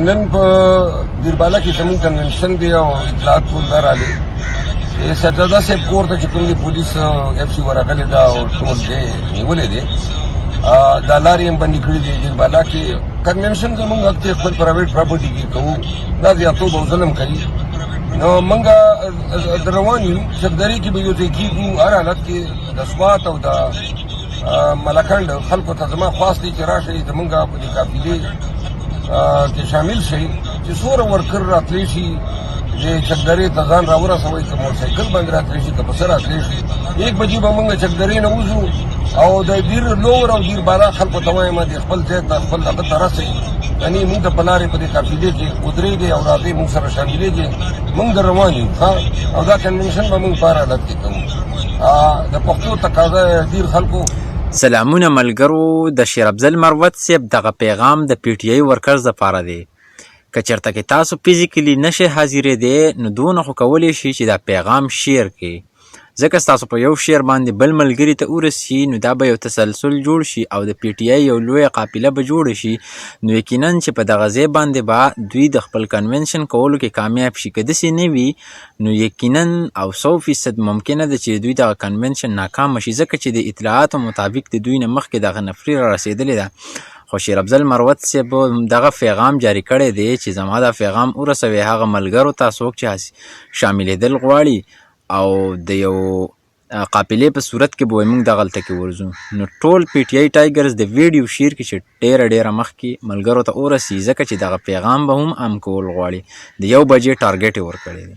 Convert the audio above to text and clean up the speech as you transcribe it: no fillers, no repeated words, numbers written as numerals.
نن په دیرباله کې زموږ کنونشن دی او اطلاعات ټول دا راغلي سجاده صاحب کور ته چې کوم دي پولیس اف سی ورغلې ده او ټول دی نیولې دی دا لارې هم بندې کړي دي دیرباله کې کنونشن زموږ حق دی خپل پرایویټ پراپرټي کې کوو دا زیاتوب او ظلم کوي نو موږ د روان یو چکدرې کې به یو ځای کېږو هر حالت کې د سوات او د ملکنډ خلکو ته زما خواست دی چې راشئ زموږ په دې قافلې کې شامل شي چې څومره ورکر راتلی شي چې چکدرې ته ځان راورسوئ که موټرسایکل باندې راتلی شي که په څه راتلی شي 1 بجې به موږ چکدرې نه وځو او د دیر لور او دیر بالا خلکو ته وایم د خپل ځای ته خپل هغه ته رسئ یعنې موږ ته په لارې په دې قافلې کې ودرېږئ او راځئ موږ سره شاملېږئ موږ در روان یو او دا کنونشن به موږ په هر حالت کې کوو د پښتو تقاضا دیر خلکو سلامونه ملګرو د شیر افضل مروت صاحب دغه پیغام د پی ټی آی ورکرز لپاره دی که چېرته کې تاسو فزیکلی نشئ حاضرېدی نو دونه خو کولی شئ چې دا پیغام شیر کړئ ځکه ستاسو په یو شیر باندې بل ملګري ته ورسي نو دا به یو تسلسل جوړ شي او د پی ټی آی یو لویه قافله به جوړه شي نو یقینا چې په دغه ځای باندې به دوی د خپل کنونشن کولو کې کامیاب شي که داسې نه وي نو یقینا او 100% ممکنه ده چې دوی دغه کنونشن ناکامه شي ځکه چې د اطلاعاتو مطابق د دوی نه مخکې دغه نفري را رسېدلې ده خو شیر افضل مروت صاحب دغه پیغام جاری کړی دی چې زما دا پیغام ورسوي هغه ملګرو ته څوک چې شاملېدل غواړي او د یو قافلې په صورت کې به موږ دغلته کې ورځو نو ټول پی ټی آی ټایګرز د ویډیو شیر کې چې ډیره مخکې ملګرو ته ورسي ځکه چې دغه پیغام به هم عام کول غواړي د 1 بجې ټارګټ یې ورکړی دی